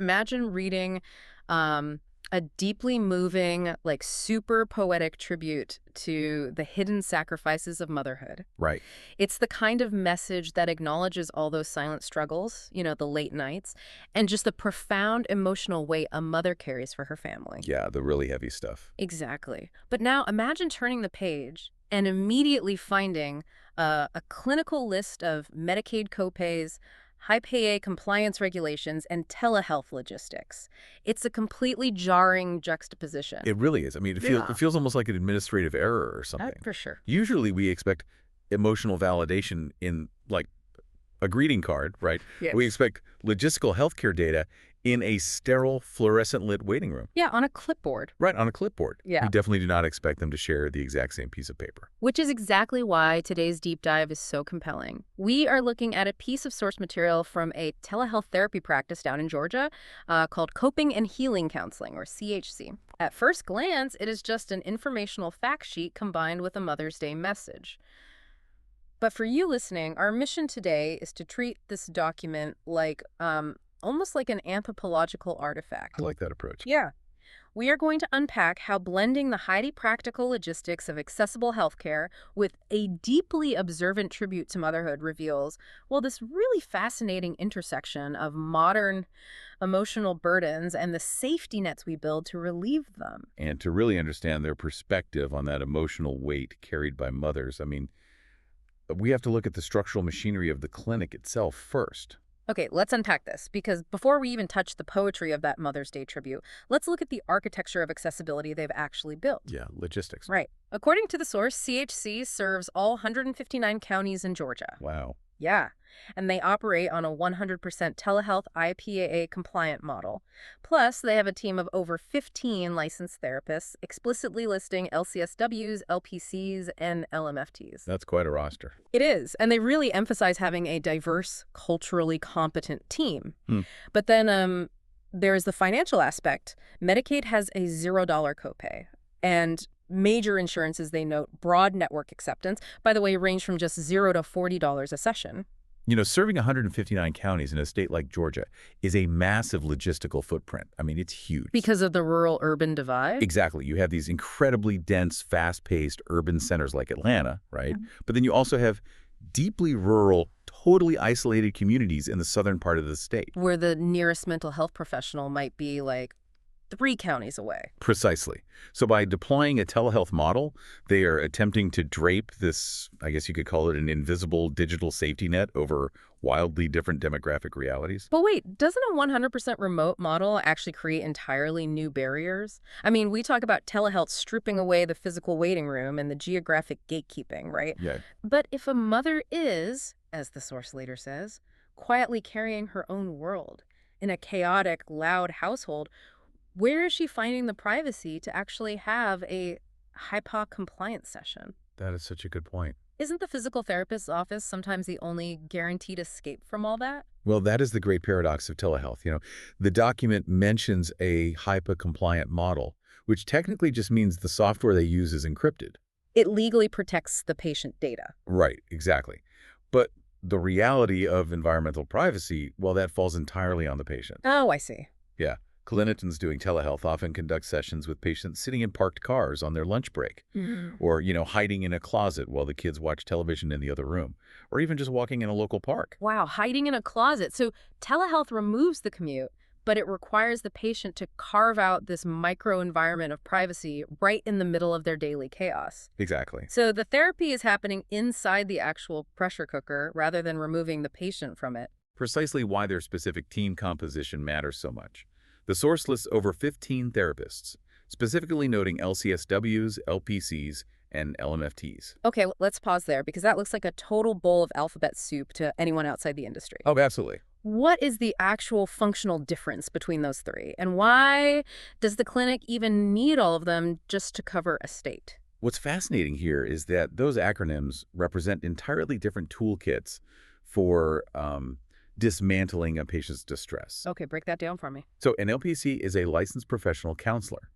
Imagine reading a deeply moving, like super poetic tribute to the hidden sacrifices of motherhood. Right. It's the kind of message that acknowledges all those silent struggles, the late nights, and just the profound emotional weight a mother carries for her family. Yeah, the really heavy stuff. Exactly. But now imagine turning the page and immediately finding a clinical list of Medicaid copays, high pay compliance regulations, and telehealth logistics. It's a completely jarring juxtaposition. It really is. I mean, Yeah. it feels almost like an administrative error or something. For sure. Usually we expect emotional validation in like a greeting card, right? Yes. We expect logistical healthcare data in a sterile fluorescent lit waiting room. Yeah, on a clipboard. Right, on a clipboard. Yeah. We definitely do not expect them to share the exact same piece of paper. Which is exactly why today's deep dive is so compelling. We are looking at a piece of source material from a telehealth therapy practice down in Georgia called Coping and Healing Counseling, or CHC. At first glance, it is just an informational fact sheet combined with a Mother's Day message. But for you listening, our mission today is to treat this document like almost like an anthropological artifact. I like that approach. Yeah. We are going to unpack how blending the highly practical logistics of accessible healthcare with a deeply observant tribute to motherhood reveals, well, this really fascinating intersection of modern emotional burdens and the safety nets we build to relieve them. And to really understand their perspective on that emotional weight carried by mothers, I mean, we have to look at the structural machinery of the clinic itself first. Okay, let's unpack this, because before we even touch the poetry of that Mother's Day tribute, let's look at the architecture of accessibility they've actually built. Yeah, logistics. Right. According to the source, CHC serves all 159 counties in Georgia. Wow. Yeah, and they operate on a 100% telehealth IPAA compliant model. Plus, they have a team of over 15 licensed therapists explicitly listing LCSWs, LPCs, and LMFTs. That's quite a roster. It is, and they really emphasize having a diverse, culturally competent team. Hmm. But then there's the financial aspect. Medicaid has a $0 copay, and major insurances, they note, broad network acceptance, by the way, range from just $0 to $40 a session. You know, serving 159 counties in a state like Georgia is a massive logistical footprint. I mean, it's huge. Because of the rural-urban divide? Exactly. You have these incredibly dense, fast-paced urban centers like Atlanta, right? Mhm. But then you also have deeply rural, totally isolated communities in the southern part of the state. Where the nearest mental health professional might be like 3 counties away. Precisely. So by deploying a telehealth model, they are attempting to drape this, I guess you could call it an invisible digital safety net over wildly different demographic realities. But wait, doesn't a 100% remote model actually create entirely new barriers? I mean, we talk about telehealth stripping away the physical waiting room and the geographic gatekeeping, right? Yeah. But if a mother is, as the source later says, quietly carrying her own world in a chaotic, loud household, where is she finding the privacy to actually have a HIPAA compliance session? That is such a good point. Isn't the physical therapist's office sometimes the only guaranteed escape from all that? Well, that is the great paradox of telehealth. You know, the document mentions a HIPAA-compliant model, which technically just means the software they use is encrypted. It legally protects the patient data. Right, exactly. But the reality of environmental privacy, well, that falls entirely on the patient. Oh, I see. Yeah. Clinicians doing telehealth often conduct sessions with patients sitting in parked cars on their lunch break, or, hiding in a closet while the kids watch television in the other room, or even just walking in a local park. Wow, hiding in a closet. So telehealth removes the commute, but it requires the patient to carve out this micro-environment of privacy right in the middle of their daily chaos. Exactly. So the therapy is happening inside the actual pressure cooker rather than removing the patient from it. Precisely why their specific team composition matters so much. The source lists over 15 therapists, specifically noting LCSWs, LPCs, and LMFTs. Okay, let's pause there because that looks like a total bowl of alphabet soup to anyone outside the industry. Oh, absolutely. What is the actual functional difference between those three? And why does the clinic even need all of them just to cover a state? What's fascinating here is that those acronyms represent entirely different toolkits for dismantling a patient's distress. Okay, break that down for me. So an LPC is a licensed professional counselor.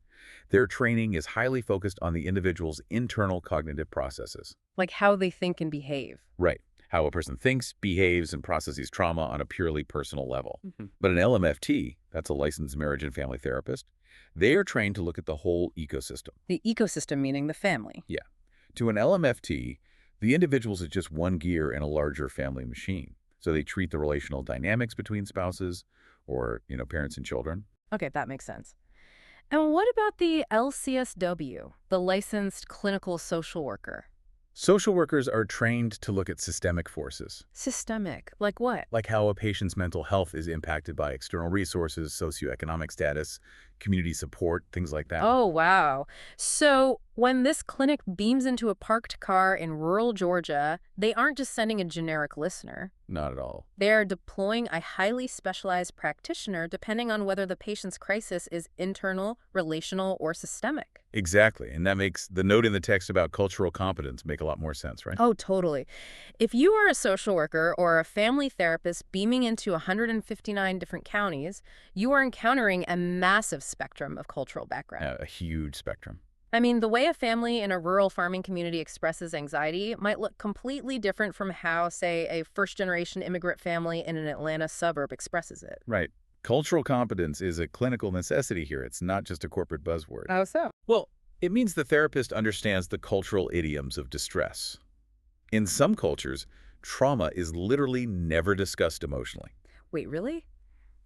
Their training is highly focused on the individual's internal cognitive processes. Like how they think and behave. Right. how a person thinks, behaves, and processes trauma on a purely personal level. Mhm. But an LMFT, that's a licensed marriage and family therapist, they are trained to look at the whole ecosystem. The ecosystem meaning the family. Yeah. To an LMFT, the individuals is just one gear in a larger family machine. So they treat the relational dynamics between spouses or, parents and children. Okay, that makes sense. And what about the LCSW, the licensed clinical social worker? Social workers are trained to look at systemic forces, Systemic, like what? like how a patient's mental health is impacted by external resources, socioeconomic status, community support, things like that. Oh, wow. So when this clinic beams into a parked car in rural Georgia, they aren't just sending a generic listener. Not at all. They are deploying a highly specialized practitioner depending on whether the patient's crisis is internal, relational, or systemic. Exactly. And that makes the note in the text about cultural competence make a lot more sense, right? Oh, totally. If you are a social worker or a family therapist beaming into 159 different counties, you are encountering a massive spectrum of cultural background. A huge spectrum. I mean, the way a family in a rural farming community expresses anxiety might look completely different from how, say, a first-generation immigrant family in an Atlanta suburb expresses it. Right. Cultural competence is a clinical necessity here. It's not just a corporate buzzword. How so? Well, it means the therapist understands the cultural idioms of distress. In some cultures, trauma is literally never discussed emotionally. Wait, really?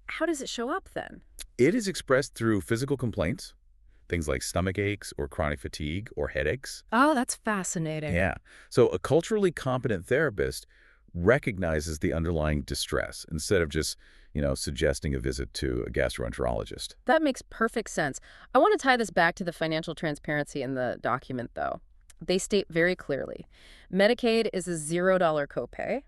How does it show up then? It is expressed through physical complaints, things like stomach aches or chronic fatigue or headaches. Oh, that's fascinating. Yeah. So a culturally competent therapist recognizes the underlying distress instead of just, suggesting a visit to a gastroenterologist. That makes perfect sense. I want to tie this back to the financial transparency in the document, though. They state very clearly, Medicaid is a $0 copay,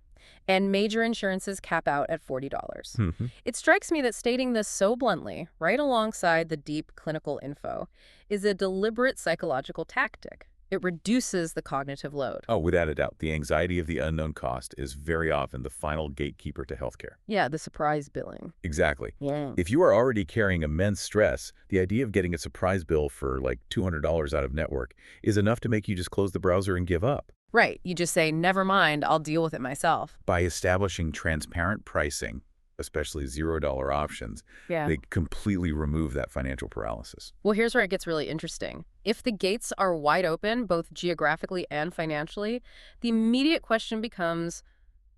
and major insurances cap out at $40. Mhm. It strikes me that stating this so bluntly, right alongside the deep clinical info, is a deliberate psychological tactic. It reduces the cognitive load. Oh, without a doubt, the anxiety of the unknown cost is very often the final gatekeeper to healthcare. Yeah, the surprise billing. Exactly. Yeah. If you are already carrying immense stress, the idea of getting a surprise bill for like $200 out of network is enough to make you just close the browser and give up. Right. You just say, never mind, I'll deal with it myself. By establishing transparent pricing, especially $0 options, Yeah. they completely remove that financial paralysis. Well, here's where it gets really interesting. If the gates are wide open, both geographically and financially, the immediate question becomes,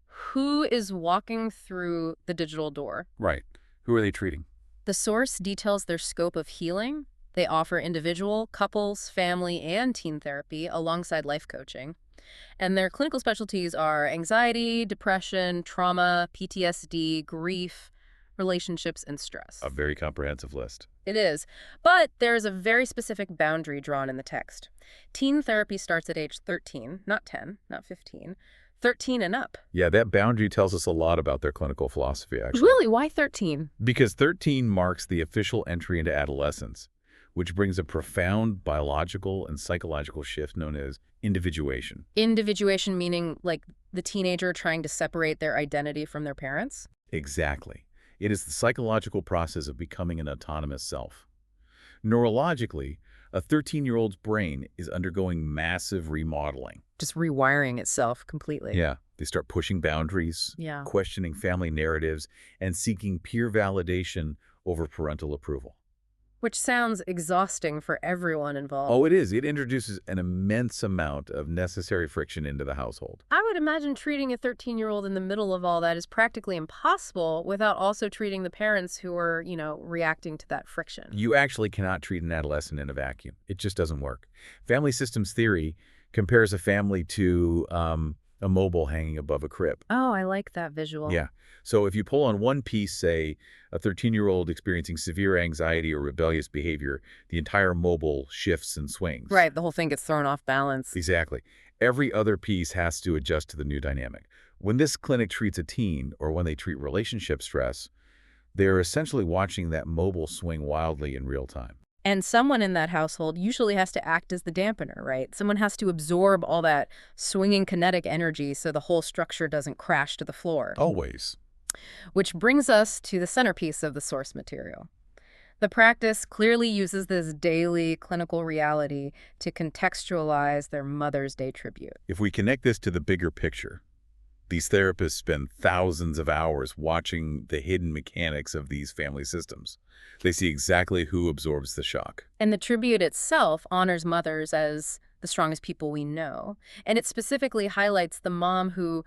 who is walking through the digital door? Right. Who are they treating? The source details their scope of healing. They offer individual, couples, family, and teen therapy alongside life coaching. And their clinical specialties are anxiety, depression, trauma, PTSD, grief, relationships, and stress. A very comprehensive list. It is. But there is a very specific boundary drawn in the text. Teen therapy starts at age 13, not 10, not 15, 13 and up. Yeah, that boundary tells us a lot about their clinical philosophy, actually. Really? Why 13? Because 13 marks the official entry into adolescence, which brings a profound biological and psychological shift known as individuation. Individuation meaning like the teenager trying to separate their identity from their parents? Exactly. It is the psychological process of becoming an autonomous self. Neurologically, a 13-year-old's brain is undergoing massive remodeling. Just rewiring itself completely. Yeah. They start pushing boundaries, Yeah. questioning family narratives, and seeking peer validation over parental approval. Which sounds exhausting for everyone involved. Oh, it is. It introduces an immense amount of necessary friction into the household. I would imagine treating a 13-year-old in the middle of all that is practically impossible without also treating the parents who are, reacting to that friction. You actually cannot treat an adolescent in a vacuum. It just doesn't work. Family systems theory compares a family to a mobile hanging above a crib. Oh, I like that visual. Yeah. So if you pull on one piece, say, a 13-year-old experiencing severe anxiety or rebellious behavior, the entire mobile shifts and swings. Right, the whole thing gets thrown off balance. Exactly. Every other piece has to adjust to the new dynamic. When this clinic treats a teen or when they treat relationship stress, they're essentially watching that mobile swing wildly in real time. And someone in that household usually has to act as the dampener, right? Someone has to absorb all that swinging kinetic energy so the whole structure doesn't crash to the floor. Always. Which brings us to the centerpiece of the source material. The practice clearly uses this daily clinical reality to contextualize their Mother's Day tribute. If we connect this to the bigger picture, These therapists spend thousands of hours watching the hidden mechanics of these family systems. They see exactly who absorbs the shock. And the tribute itself honors mothers as the strongest people we know. And it specifically highlights the mom who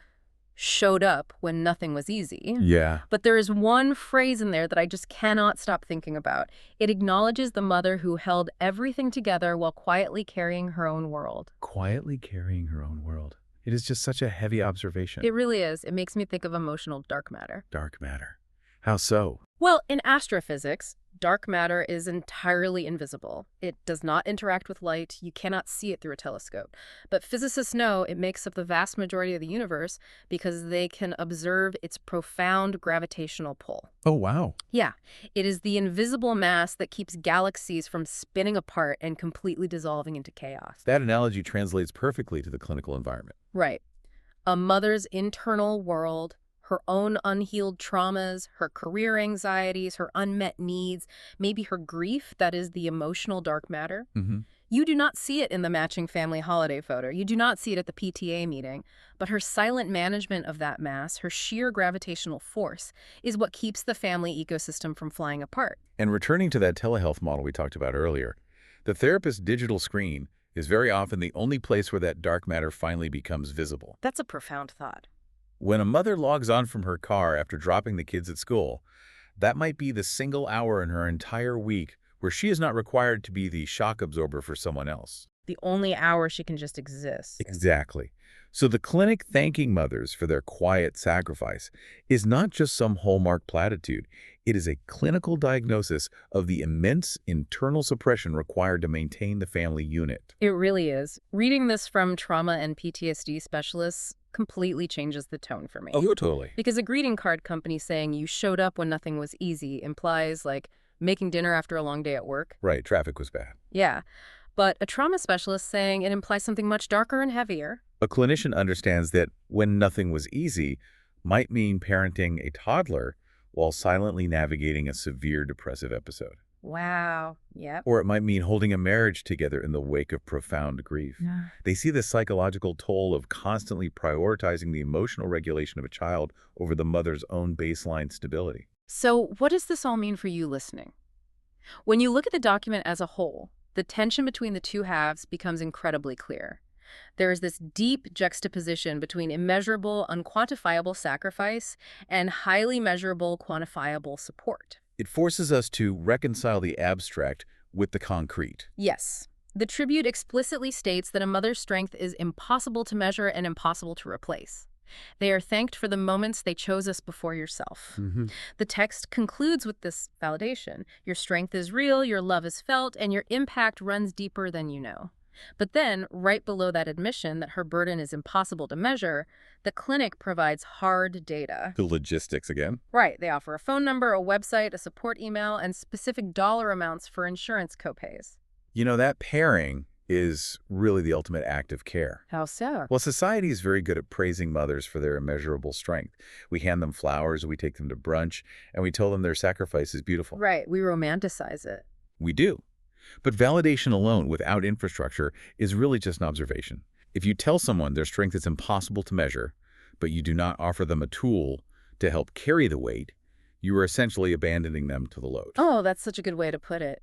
showed up when nothing was easy. Yeah. But there is one phrase in there that I just cannot stop thinking about. It acknowledges the mother who held everything together while quietly carrying her own world. Quietly carrying her own world. It is just such a heavy observation. It really is. It makes me think of emotional dark matter. Dark matter. How so? Well, in astrophysics, dark matter is entirely invisible. It does not interact with light. You cannot see it through a telescope. But physicists know it makes up the vast majority of the universe because they can observe its profound gravitational pull. Oh, wow. Yeah, it is the invisible mass that keeps galaxies from spinning apart and completely dissolving into chaos. That analogy translates perfectly to the clinical environment. Right. A mother's internal world, her own unhealed traumas, her career anxieties, her unmet needs, maybe her grief, that is the emotional dark matter. Mm-hmm. You do not see it in the matching family holiday photo. You do not see it at the PTA meeting. But her silent management of that mass, her sheer gravitational force, is what keeps the family ecosystem from flying apart. And returning to that telehealth model we talked about earlier, the therapist's digital screen is very often the only place where that dark matter finally becomes visible. That's a profound thought. When a mother logs on from her car after dropping the kids at school, that might be the single hour in her entire week where she is not required to be the shock absorber for someone else. The only hour she can just exist. Exactly. So the clinic thanking mothers for their quiet sacrifice is not just some hallmark platitude. It is a clinical diagnosis of the immense internal suppression required to maintain the family unit. It really is. Reading this from trauma and PTSD specialists completely changes the tone for me. Oh, totally. Because a greeting card company saying you showed up when nothing was easy implies, like, making dinner after a long day at work. Right, traffic was bad. Yeah. But a trauma specialist saying it implies something much darker and heavier. A clinician understands that when nothing was easy might mean parenting a toddler while silently navigating a severe depressive episode. Wow. Yep. Or it might mean holding a marriage together in the wake of profound grief. Yeah. They see the psychological toll of constantly prioritizing the emotional regulation of a child over the mother's own baseline stability. So what does this all mean for you listening? When you look at the document as a whole, the tension between the two halves becomes incredibly clear. There is this deep juxtaposition between immeasurable, unquantifiable sacrifice and highly measurable, quantifiable support. It forces us to reconcile the abstract with the concrete. Yes. The tribute explicitly states that a mother's strength is impossible to measure and impossible to replace. They are thanked for the moments they chose us before yourself. Mm-hmm. The text concludes with this validation. Your strength is real, your love is felt, and your impact runs deeper than you know. But then, right below that admission that her burden is impossible to measure, the clinic provides hard data. The logistics again. Right. They offer a phone number, a website, a support email, and specific dollar amounts for insurance copays. You know, that pairing is really the ultimate act of care. How so? Well, society is very good at praising mothers for their immeasurable strength. We hand them flowers, we take them to brunch, and we tell them their sacrifice is beautiful. Right. We romanticize it. We do. But validation alone without infrastructure is really just an observation. If you tell someone their strength is impossible to measure, but you do not offer them a tool to help carry the weight, you are essentially abandoning them to the load. Oh, that's such a good way to put it.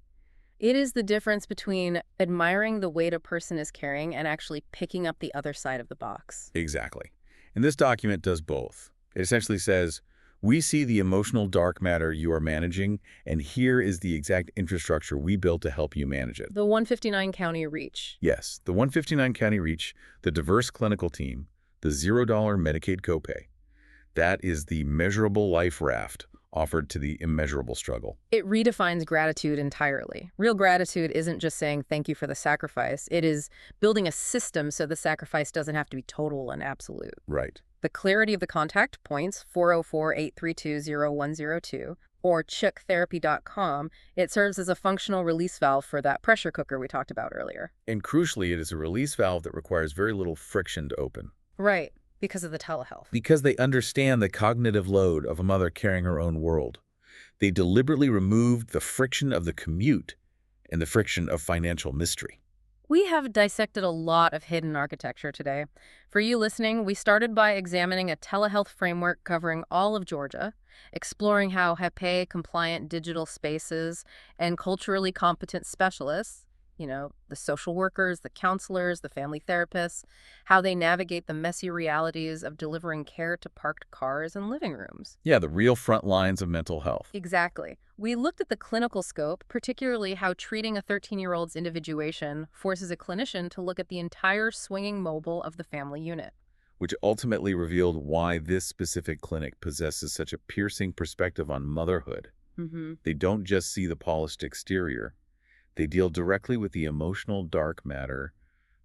It is the difference between admiring the weight a person is carrying and actually picking up the other side of the box. Exactly. And this document does both. It essentially says, we see the emotional dark matter you are managing, and here is the exact infrastructure we built to help you manage it. The 159 county reach. Yes, the 159 county reach, the diverse clinical team, the $0 Medicaid copay. That is the measurable life raft offered to the immeasurable struggle. It redefines gratitude entirely. Real gratitude isn't just saying thank you for the sacrifice. It is building a system so the sacrifice doesn't have to be total and absolute. Right. The clarity of the contact points, 404-832-0102, or chooktherapy.com, it serves as a functional release valve for that pressure cooker we talked about earlier. And crucially, it is a release valve that requires very little friction to open. Right, because of the telehealth. Because they understand the cognitive load of a mother carrying her own world. They deliberately removed the friction of the commute and the friction of financial mystery. We have dissected a lot of hidden architecture today. For you listening, we started by examining a telehealth framework covering all of Georgia, exploring how HEPA-compliant digital spaces and culturally competent specialists, the social workers, the counselors, the family therapists, how they navigate the messy realities of delivering care to parked cars and living rooms. Yeah, the real front lines of mental health, Exactly. We looked at the clinical scope, particularly how treating a 13-year-old's individuation forces a clinician to look at the entire swinging mobile of the family unit. which ultimately revealed why this specific clinic possesses such a piercing perspective on motherhood. hmm They don't just see the polished exterior. They deal directly with the emotional dark matter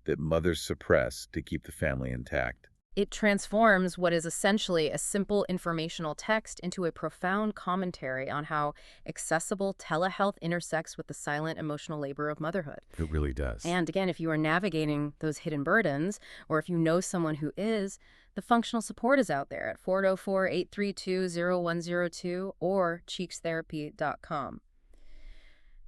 that mothers suppress to keep the family intact. It transforms what is essentially a simple informational text into a profound commentary on how accessible telehealth intersects with the silent emotional labor of motherhood. It really does. And again, if you are navigating those hidden burdens, or if you know someone who is, the functional support is out there at 404-832-0102 or cheekstherapy.com.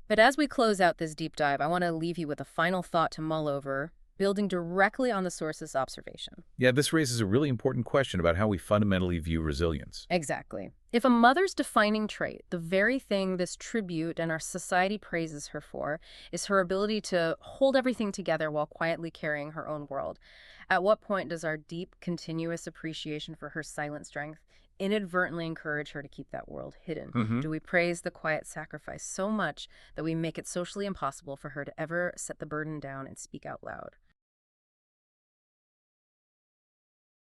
But as we close out this deep dive, I want to leave you with a final thought to mull over, building directly on the source's observation. Yeah, this raises a really important question about how we fundamentally view resilience. Exactly. If a mother's defining trait, the very thing this tribute and our society praises her for, is her ability to hold everything together while quietly carrying her own world, at what point does our deep, continuous appreciation for her silent strength inadvertently encourage her to keep that world hidden? hmm Do we praise the quiet sacrifice so much that we make it socially impossible for her to ever set the burden down and speak out loud?